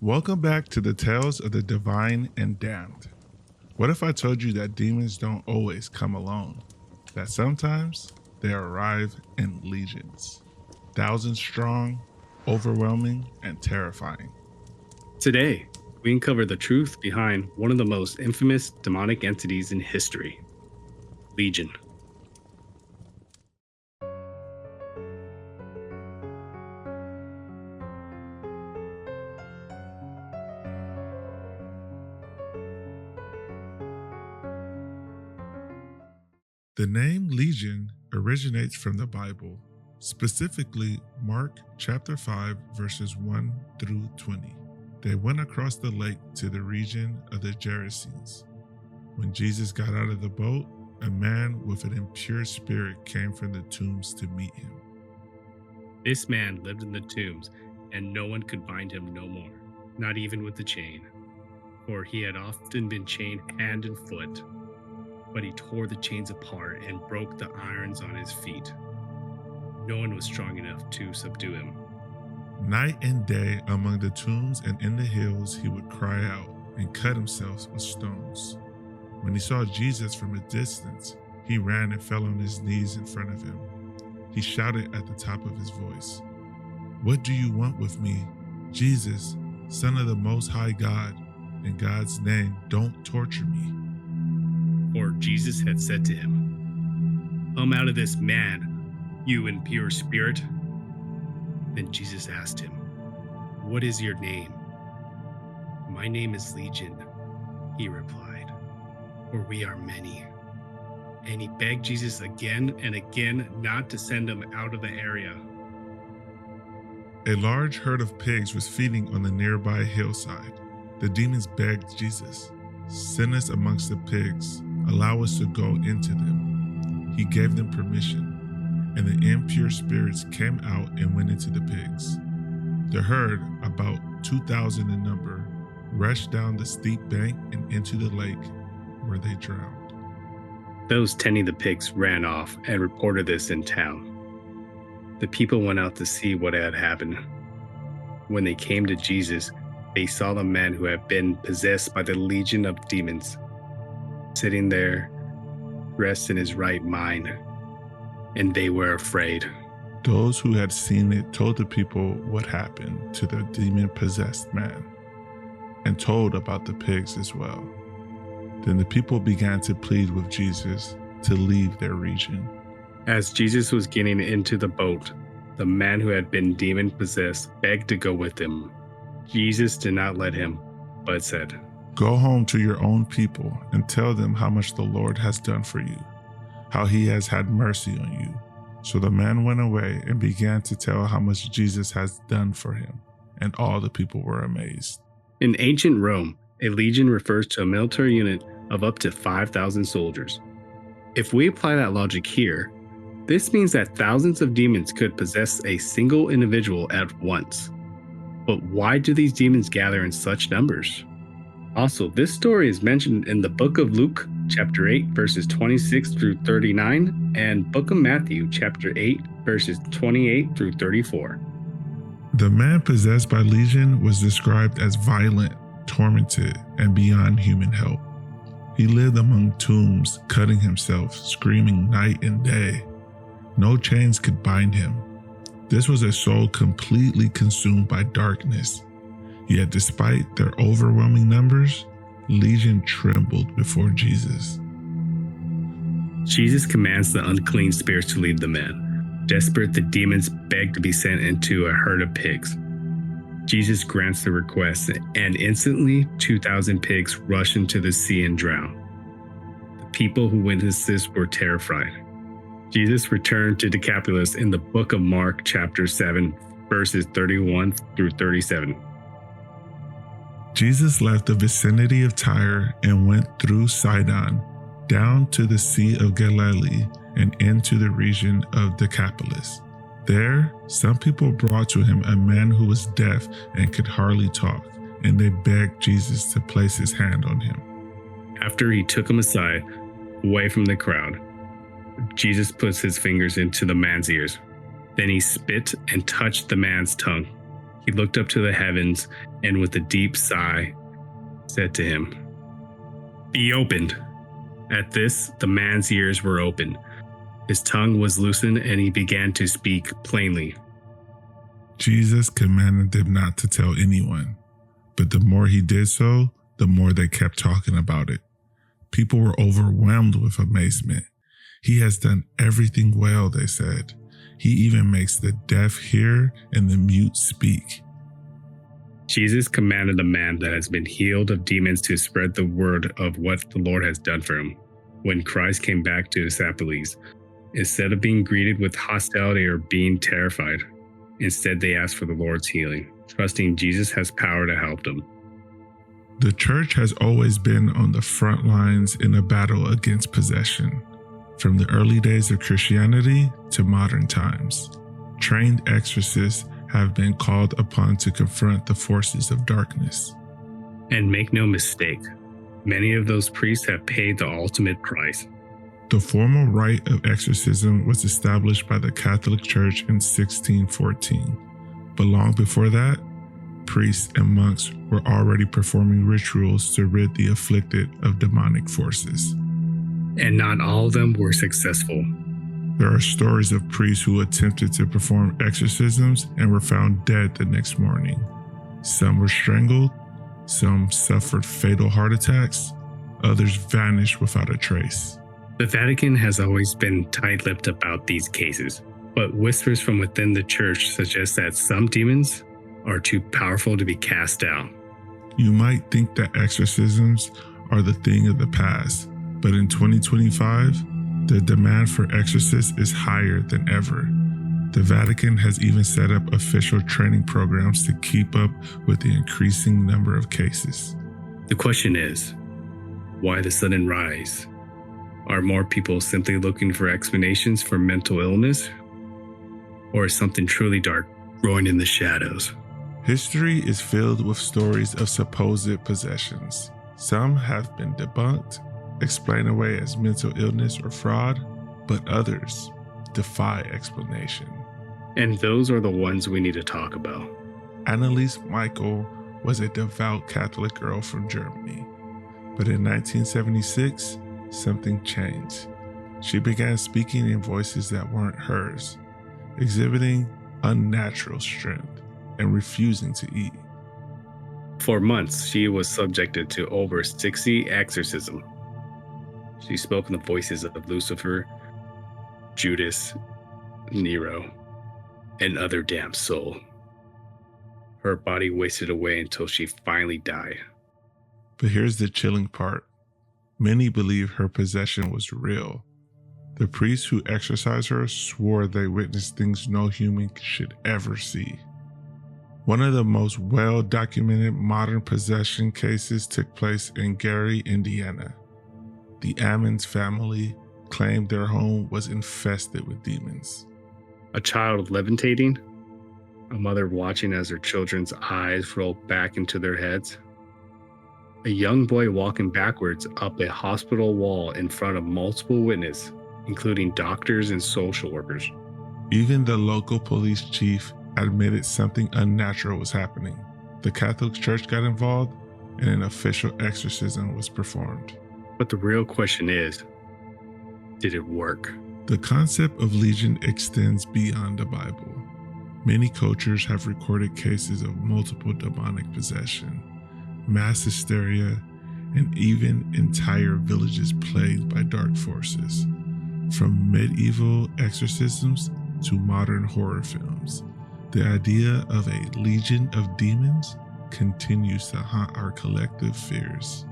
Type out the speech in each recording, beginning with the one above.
Welcome back to the Tales of the Divine and Damned. What if I told you that demons don't always come alone? That sometimes they arrive in legions, thousands strong, overwhelming, and terrifying. Today, we uncover the truth behind one of the most infamous demonic entities in history, Legion. The name Legion originates from the Bible, specifically Mark chapter 5 verses 1 through 20. They went across the lake to the region of the Gerasenes. When Jesus got out of the boat, a man with an impure spirit came from the tombs to meet him. This man lived in the tombs, and no one could bind him no more, not even with a chain, for he had often been chained hand and foot. But he tore the chains apart and broke the irons on his feet. No one was strong enough to subdue him. Night and day among the tombs and in the hills he would cry out and cut himself with stones. When he saw Jesus from a distance, he ran and fell on his knees in front of him. He shouted at the top of his voice, "What do you want with me, Jesus, Son of the Most High God? In God's name, don't torture me." For Jesus had said to him, "Come out of this man, you impure spirit." Then Jesus asked him, "What is your name?" "My name is Legion," he replied, "for we are many." And he begged Jesus again and again not to send him out of the area. A large herd of pigs was feeding on the nearby hillside. The demons begged Jesus, "Send us amongst the pigs. Allow us to go into them." He gave them permission, and the impure spirits came out and went into the pigs. The herd, about 2,000 in number, rushed down the steep bank and into the lake, where they drowned. Those tending the pigs ran off and reported this in town. The people went out to see what had happened. When they came to Jesus, they saw the man who had been possessed by the legion of demons, sitting there, dressed in his right mind, and they were afraid. Those who had seen it told the people what happened to the demon-possessed man, and told about the pigs as well. Then the people began to plead with Jesus to leave their region. As Jesus was getting into the boat, the man who had been demon-possessed begged to go with him. Jesus did not let him, but said, "Go home to your own people and tell them how much the Lord has done for you, how he has had mercy on you." So the man went away and began to tell how much Jesus has done for him, and all the people were amazed. In ancient Rome, a legion refers to a military unit of up to 5,000 soldiers. If we apply that logic here, this means that thousands of demons could possess a single individual at once. But why do these demons gather in such numbers? Also, this story is mentioned in the book of Luke, chapter 8, verses 26 through 39, and book of Matthew, chapter 8, verses 28 through 34. The man possessed by Legion was described as violent, tormented, and beyond human help. He lived among tombs, cutting himself, screaming night and day. No chains could bind him. This was a soul completely consumed by darkness. Yet despite their overwhelming numbers, Legion trembled before Jesus. Jesus commands the unclean spirits to leave the man. Desperate, the demons beg to be sent into a herd of pigs. Jesus grants the request, and instantly 2,000 pigs rush into the sea and drown. The people who witnessed this were terrified. Jesus returned to Decapolis in the book of Mark, chapter 7, verses 31 through 37. Jesus left the vicinity of Tyre and went through Sidon, down to the Sea of Galilee, and into the region of Decapolis. There, some people brought to him a man who was deaf and could hardly talk, and they begged Jesus to place his hand on him. After he took him aside, away from the crowd, Jesus puts his fingers into the man's ears. Then he spit and touched the man's tongue. He looked up to the heavens and with a deep sigh said to him, "Be opened." At this, the man's ears were opened. His tongue was loosened and he began to speak plainly. Jesus commanded them not to tell anyone, but the more he did so, the more they kept talking about it. People were overwhelmed with amazement. He has done everything well, they said. He even makes the deaf hear and the mute speak. Jesus commanded the man that has been healed of demons to spread the word of what the Lord has done for him. When Christ came back to his disciples, instead of being greeted with hostility or being terrified, instead they asked for the Lord's healing, trusting Jesus has power to help them. The church has always been on the front lines in a battle against possession. From the early days of Christianity to modern times, trained exorcists have been called upon to confront the forces of darkness. And make no mistake, many of those priests have paid the ultimate price. The formal rite of exorcism was established by the Catholic Church in 1614, but long before that, priests and monks were already performing rituals to rid the afflicted of demonic forces. And not all of them were successful. There are stories of priests who attempted to perform exorcisms and were found dead the next morning. Some were strangled, some suffered fatal heart attacks, others vanished without a trace. The Vatican has always been tight-lipped about these cases, but whispers from within the church suggest that some demons are too powerful to be cast out. You might think that exorcisms are the thing of the past, but in 2025, the demand for exorcists is higher than ever. The Vatican has even set up official training programs to keep up with the increasing number of cases. The question is, why the sudden rise? Are more people simply looking for explanations for mental illness? Or is something truly dark growing in the shadows? History is filled with stories of supposed possessions. Some have been debunked, explained away as mental illness or fraud, but others defy explanation. And those are the ones we need to talk about. Anneliese Michael was a devout Catholic girl from Germany, but in 1976, something changed. She began speaking in voices that weren't hers, exhibiting unnatural strength and refusing to eat. For months, she was subjected to over 60 exorcisms. She spoke in the voices of Lucifer, Judas, Nero, and other damned soul. Her body wasted away until she finally died. But here's the chilling part. Many believe her possession was real. The priests who exorcised her swore they witnessed things no human should ever see. One of the most well-documented modern possession cases took place in Gary, Indiana. The Ammons family claimed their home was infested with demons. A child levitating, a mother watching as her children's eyes rolled back into their heads, a young boy walking backwards up a hospital wall in front of multiple witnesses, including doctors and social workers. Even the local police chief admitted something unnatural was happening. The Catholic Church got involved and an official exorcism was performed. But the real question is, did it work? The concept of legion extends beyond the Bible. Many cultures have recorded cases of multiple demonic possession, mass hysteria, and even entire villages plagued by dark forces. From medieval exorcisms to modern horror films, the idea of a legion of demons continues to haunt our collective fears.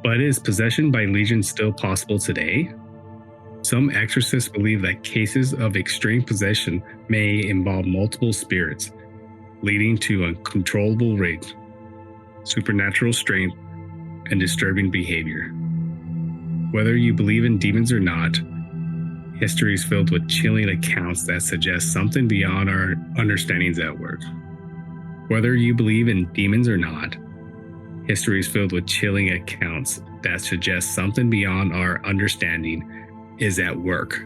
But is possession by legion still possible today? Some exorcists believe that cases of extreme possession may involve multiple spirits, leading to uncontrollable rage, supernatural strength, and disturbing behavior. Whether you believe in demons or not, history is filled with chilling accounts that suggest something beyond our understandings at work. Whether you believe in demons or not, history is filled with chilling accounts that suggest something beyond our understanding is at work.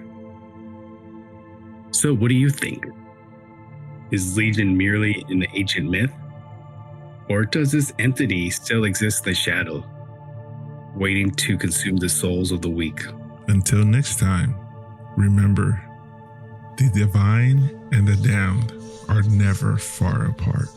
So what do you think? Is Legion merely an ancient myth? Or does this entity still exist in the shadow, waiting to consume the souls of the weak? Until next time, remember, the divine and the damned are never far apart.